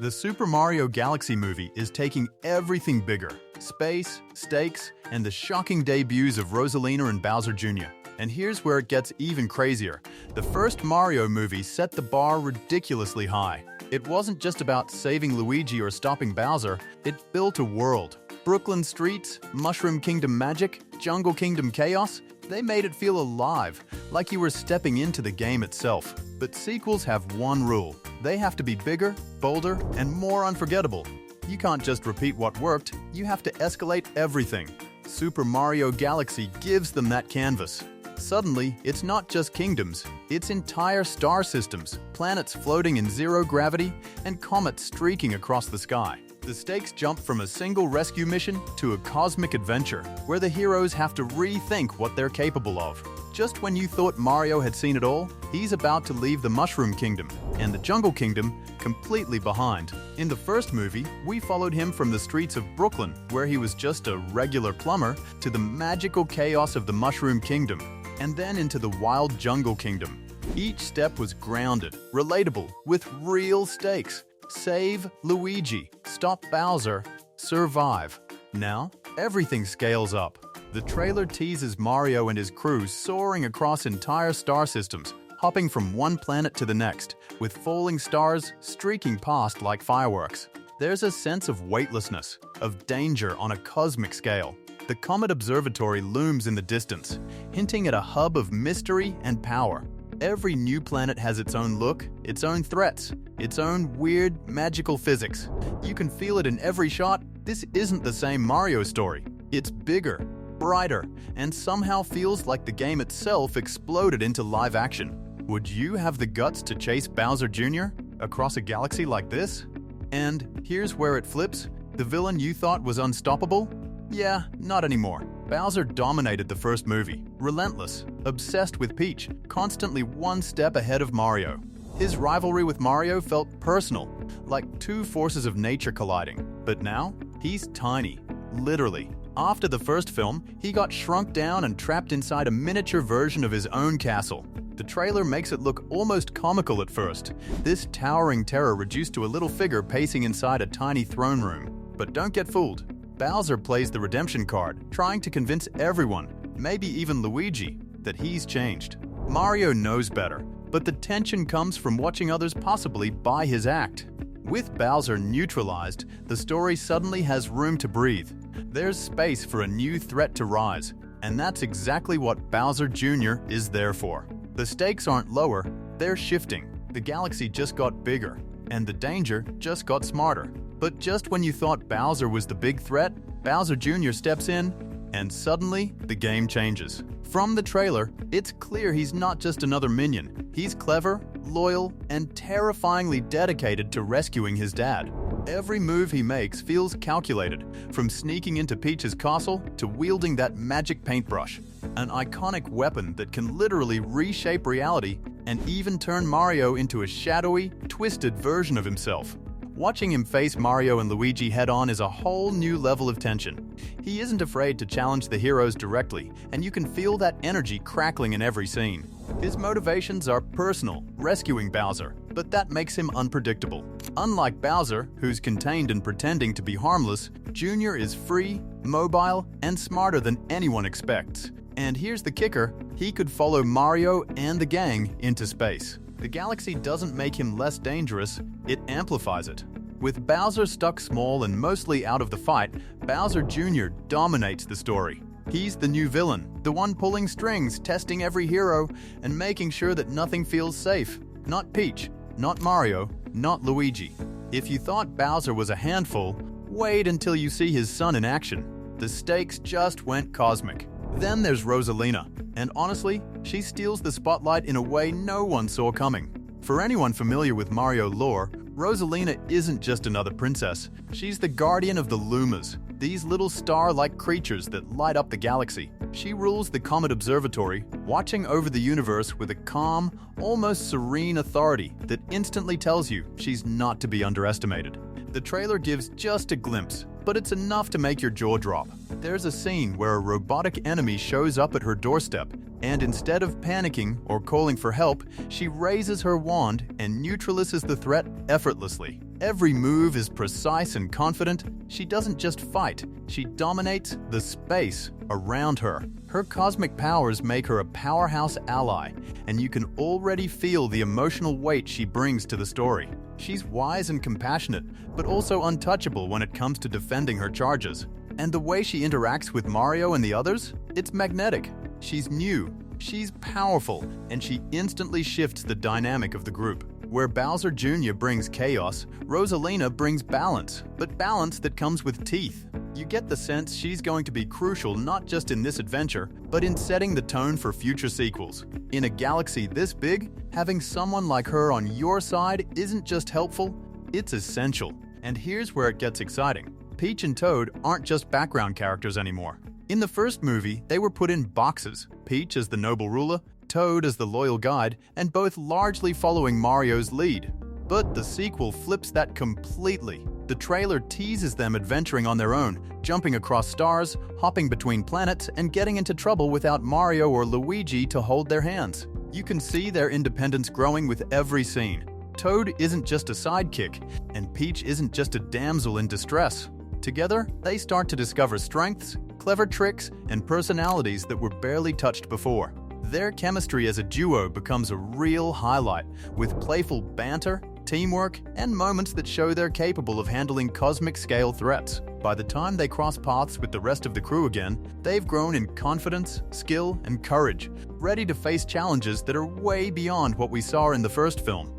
The Super Mario Galaxy movie is taking everything bigger: space, stakes, and the shocking debuts of Rosalina and Bowser Jr. And here's where it gets even crazier. The first Mario movie set the bar ridiculously high. It wasn't just about saving Luigi or stopping Bowser, it built a world. Brooklyn streets, Mushroom Kingdom magic, Jungle Kingdom chaos, they made it feel alive, like you were stepping into the game itself. But sequels have one rule: they have to be bigger, bolder, and more unforgettable. You can't just repeat what worked, you have to escalate everything. Super Mario Galaxy gives them that canvas. Suddenly, it's not just kingdoms, it's entire star systems, planets floating in zero gravity, and comets streaking across the sky. The stakes jump from a single rescue mission to a cosmic adventure, where the heroes have to rethink what they're capable of. Just when you thought Mario had seen it all, he's about to leave the Mushroom Kingdom and the Jungle Kingdom completely behind. In the first movie, we followed him from the streets of Brooklyn, where he was just a regular plumber, to the magical chaos of the Mushroom Kingdom, and then into the wild Jungle Kingdom. Each step was grounded, relatable, with real stakes. Save Luigi, stop Bowser, survive. Now, everything scales up. The trailer teases Mario and his crew soaring across entire star systems, hopping from one planet to the next, with falling stars streaking past like fireworks. There's a sense of weightlessness, of danger on a cosmic scale. The Comet Observatory looms in the distance, hinting at a hub of mystery and power. Every new planet has its own look, its own threats, its own weird, magical physics. You can feel it in every shot. This isn't the same Mario story. It's bigger, brighter, and somehow feels like the game itself exploded into live action. Would you have the guts to chase Bowser Jr. across a galaxy like this? And here's where it flips. The villain you thought was unstoppable? Yeah, not anymore. Bowser dominated the first movie, relentless, obsessed with Peach, constantly one step ahead of Mario. His rivalry with Mario felt personal, like two forces of nature colliding. But now, he's tiny, literally. After the first film, he got shrunk down and trapped inside a miniature version of his own castle. The trailer makes it look almost comical at first, this towering terror reduced to a little figure pacing inside a tiny throne room. But don't get fooled. Bowser plays the redemption card, trying to convince everyone, maybe even Luigi, that he's changed. Mario knows better, but the tension comes from watching others possibly buy his act. With Bowser neutralized, the story suddenly has room to breathe. There's space for a new threat to rise, and that's exactly what Bowser Jr. is there for. The stakes aren't lower, they're shifting. The galaxy just got bigger, and the danger just got smarter. But just when you thought Bowser was the big threat, Bowser Jr. steps in, and suddenly the game changes. From the trailer, it's clear he's not just another minion. He's clever, loyal, and terrifyingly dedicated to rescuing his dad. Every move he makes feels calculated, from sneaking into Peach's castle to wielding that magic paintbrush, an iconic weapon that can literally reshape reality and even turn Mario into a shadowy, twisted version of himself. Watching him face Mario and Luigi head-on is a whole new level of tension. He isn't afraid to challenge the heroes directly, and you can feel that energy crackling in every scene. His motivations are personal, rescuing Bowser, but that makes him unpredictable. Unlike Bowser, who's contained and pretending to be harmless, Jr. is free, mobile, and smarter than anyone expects. And here's the kicker: he could follow Mario and the gang into space. The galaxy doesn't make him less dangerous, it amplifies it. With Bowser stuck small and mostly out of the fight, Bowser Jr. dominates the story. He's the new villain, the one pulling strings, testing every hero, and making sure that nothing feels safe. Not Peach, not Mario, not Luigi. If you thought Bowser was a handful, wait until you see his son in action. The stakes just went cosmic. Then there's Rosalina, and honestly, she steals the spotlight in a way no one saw coming. For anyone familiar with Mario lore, Rosalina isn't just another princess. She's the guardian of the Lumas, these little star-like creatures that light up the galaxy. She rules the Comet Observatory, watching over the universe with a calm, almost serene authority that instantly tells you she's not to be underestimated. The trailer gives just a glimpse, but it's enough to make your jaw drop. There's a scene where a robotic enemy shows up at her doorstep, And instead of panicking or calling for help, she raises her wand and neutralizes the threat effortlessly. Every move is precise and confident. She doesn't just fight, she dominates the space around her. Her cosmic powers make her a powerhouse ally, and you can already feel the emotional weight she brings to the story. She's wise and compassionate, but also untouchable when it comes to defending her charges. And the way she interacts with Mario and the others, it's magnetic. She's new, she's powerful, and she instantly shifts the dynamic of the group. Where Bowser Jr. brings chaos, Rosalina brings balance, but balance that comes with teeth. You get the sense she's going to be crucial not just in this adventure, but in setting the tone for future sequels. In a galaxy this big, having someone like her on your side isn't just helpful, it's essential. And here's where it gets exciting. Peach and Toad aren't just background characters anymore. In the first movie, they were put in boxes, Peach as the noble ruler, Toad as the loyal guide, and both largely following Mario's lead. But the sequel flips that completely. The trailer teases them adventuring on their own, jumping across stars, hopping between planets, and getting into trouble without Mario or Luigi to hold their hands. You can see their independence growing with every scene. Toad isn't just a sidekick, and Peach isn't just a damsel in distress. Together, they start to discover strengths, clever tricks, and personalities that were barely touched before. Their chemistry as a duo becomes a real highlight, with playful banter, teamwork, and moments that show they're capable of handling cosmic-scale threats. By the time they cross paths with the rest of the crew again, they've grown in confidence, skill, and courage, ready to face challenges that are way beyond what we saw in the first film.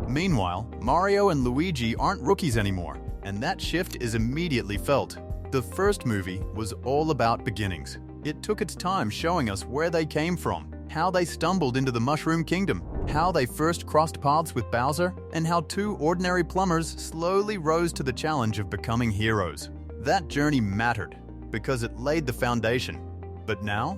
Meanwhile, Mario and Luigi aren't rookies anymore, and that shift is immediately felt. The first movie was all about beginnings. It took its time showing us where they came from, how they stumbled into the Mushroom Kingdom, how they first crossed paths with Bowser, and how two ordinary plumbers slowly rose to the challenge of becoming heroes. That journey mattered, because it laid the foundation. But now,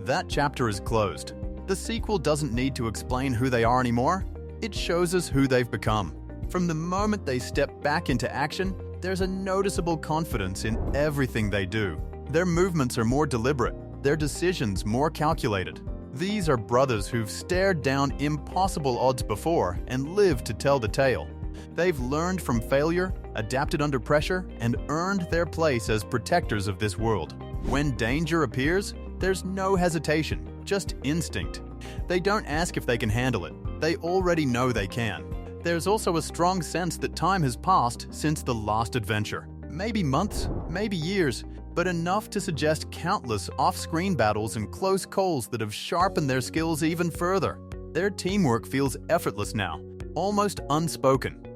that chapter is closed. The sequel doesn't need to explain who they are anymore. It shows us who they've become. From the moment they step back into action, there's a noticeable confidence in everything they do. Their movements are more deliberate, their decisions more calculated. These are brothers who've stared down impossible odds before and lived to tell the tale. They've learned from failure, adapted under pressure, and earned their place as protectors of this world. When danger appears, there's no hesitation, just instinct. They don't ask if they can handle it. They already know they can. There's also a strong sense that time has passed since the last adventure. Maybe months, maybe years, but enough to suggest countless off-screen battles and close calls that have sharpened their skills even further. Their teamwork feels effortless now, almost unspoken.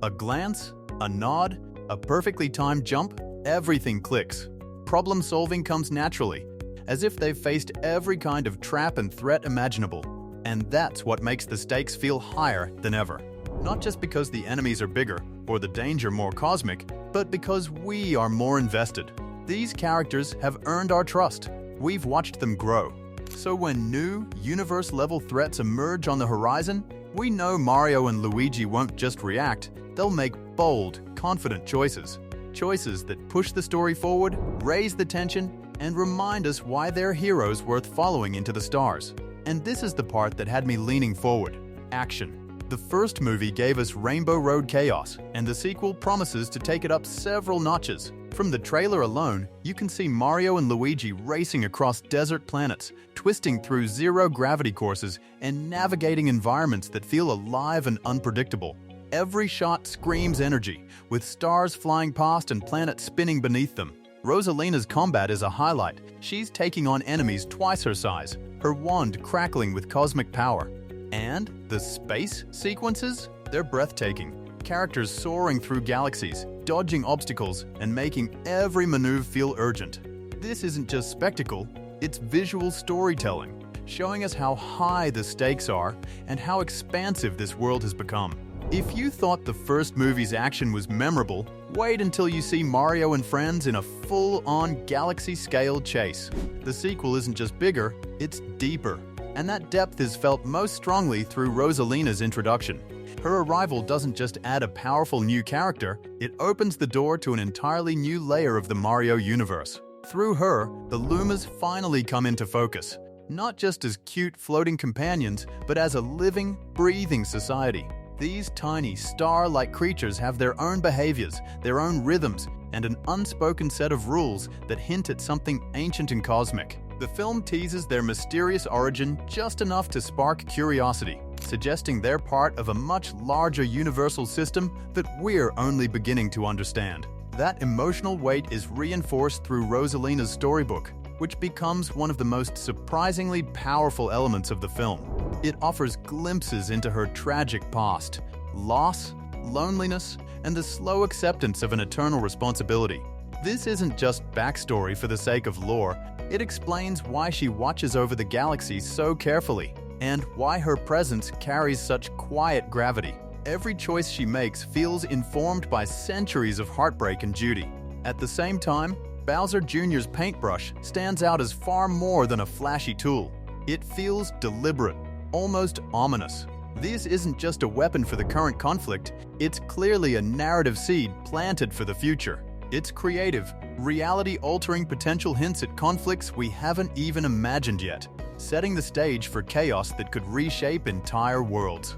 A glance, a nod, a perfectly timed jump, everything clicks. Problem-solving comes naturally, as if they've faced every kind of trap and threat imaginable. And that's what makes the stakes feel higher than ever. Not just because the enemies are bigger or the danger more cosmic, but because we are more invested. These characters have earned our trust. We've watched them grow. So when new, universe-level threats emerge on the horizon, we know Mario and Luigi won't just react, they'll make bold, confident choices. Choices that push the story forward, raise the tension, and remind us why they're heroes worth following into the stars. And this is the part that had me leaning forward. Action. The first movie gave us Rainbow Road chaos, and the sequel promises to take it up several notches. From the trailer alone, you can see Mario and Luigi racing across desert planets, twisting through zero-gravity courses, and navigating environments that feel alive and unpredictable. Every shot screams energy, with stars flying past and planets spinning beneath them. Rosalina's combat is a highlight. She's taking on enemies twice her size, her wand crackling with cosmic power. And the space sequences? They're breathtaking. Characters soaring through galaxies, dodging obstacles, and making every maneuver feel urgent. This isn't just spectacle, it's visual storytelling, showing us how high the stakes are and how expansive this world has become. If you thought the first movie's action was memorable, wait until you see Mario and friends in a full-on galaxy-scale chase. The sequel isn't just bigger, it's deeper. And that depth is felt most strongly through Rosalina's introduction. Her arrival doesn't just add a powerful new character, it opens the door to an entirely new layer of the Mario universe. Through her, the Lumas finally come into focus. not just as cute floating companions, but as a living, breathing society. These tiny, star-like creatures have their own behaviors, their own rhythms, and an unspoken set of rules that hint at something ancient and cosmic. The film teases their mysterious origin just enough to spark curiosity, suggesting they're part of a much larger universal system that we're only beginning to understand. That emotional weight is reinforced through Rosalina's storybook, which becomes one of the most surprisingly powerful elements of the film. It offers glimpses into her tragic past, loss, loneliness, and the slow acceptance of an eternal responsibility. This isn't just backstory for the sake of lore, it explains why she watches over the galaxy so carefully, and why her presence carries such quiet gravity. Every choice she makes feels informed by centuries of heartbreak and duty. At the same time, Bowser Jr.'s paintbrush stands out as far more than a flashy tool. It feels deliberate, almost ominous. This isn't just a weapon for the current conflict, it's clearly a narrative seed planted for the future. Its creative, reality-altering potential hints at conflicts we haven't even imagined yet, setting the stage for chaos that could reshape entire worlds.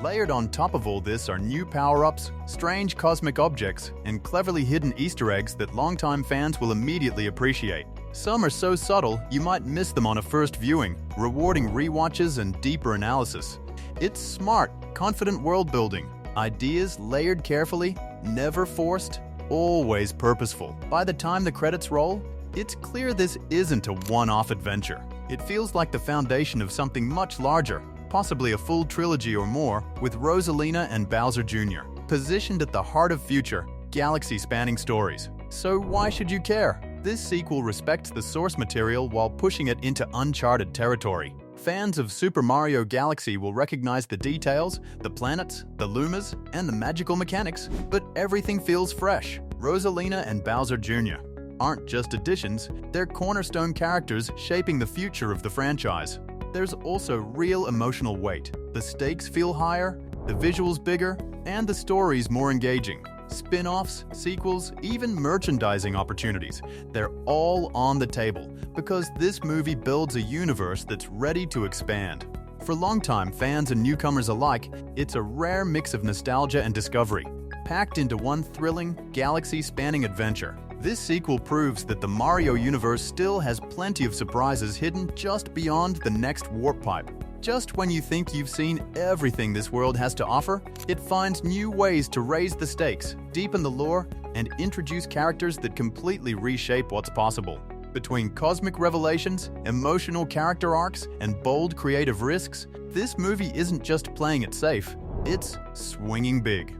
Layered on top of all this are new power-ups, strange cosmic objects, and cleverly hidden Easter eggs that longtime fans will immediately appreciate. Some are so subtle you might miss them on a first viewing, rewarding rewatches and deeper analysis. It's smart, confident world-building, ideas layered carefully, never forced, always purposeful. By the time the credits roll, it's clear this isn't a one-off adventure. It feels like the foundation of something much larger, possibly a full trilogy or more, with Rosalina and Bowser Jr. positioned at the heart of future, galaxy-spanning stories. So why should you care? This sequel respects the source material while pushing it into uncharted territory. Fans of Super Mario Galaxy will recognize the details, the planets, the lumas, and the magical mechanics, but everything feels fresh. Rosalina and Bowser Jr. aren't just additions, they're cornerstone characters shaping the future of the franchise. There's also real emotional weight. The stakes feel higher, the visuals bigger, and the stories more engaging. Spin-offs, sequels, even merchandising opportunities, they're all on the table because this movie builds a universe that's ready to expand. For longtime fans and newcomers alike, it's a rare mix of nostalgia and discovery, packed into one thrilling, galaxy-spanning adventure. This sequel proves that the Mario universe still has plenty of surprises hidden just beyond the next warp pipe. Just when you think you've seen everything this world has to offer, it finds new ways to raise the stakes, deepen the lore, and introduce characters that completely reshape what's possible. Between cosmic revelations, emotional character arcs, and bold creative risks, this movie isn't just playing it safe, it's swinging big.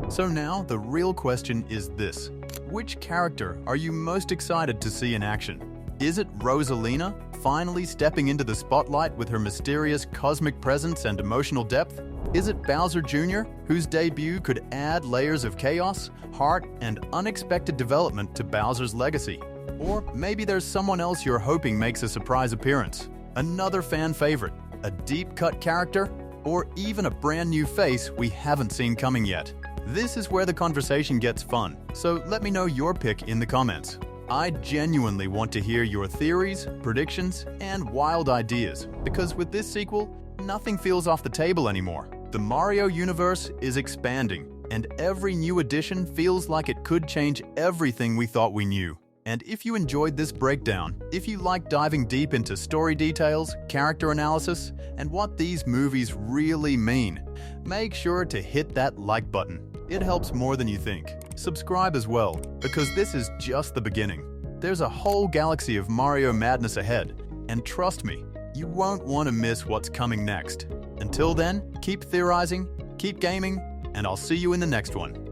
So now, the real question is this: which character are you most excited to see in action? Is it Rosalina, finally stepping into the spotlight with her mysterious cosmic presence and emotional depth? Is it Bowser Jr., whose debut could add layers of chaos, heart, and unexpected development to Bowser's legacy? Or maybe there's someone else you're hoping makes a surprise appearance, another fan favorite, a deep-cut character, or even a brand new face we haven't seen coming yet. This is where the conversation gets fun, so let me know your pick in the comments. I genuinely want to hear your theories, predictions, and wild ideas, because with this sequel, nothing feels off the table anymore. The Mario universe is expanding, and every new addition feels like it could change everything we thought we knew. And if you enjoyed this breakdown, if you like diving deep into story details, character analysis, and what these movies really mean, make sure to hit that like button. It helps more than you think. Subscribe as well, because this is just the beginning. There's a whole galaxy of Mario madness ahead, and trust me, you won't want to miss what's coming next. Until then, keep theorizing, keep gaming, and I'll see you in the next one.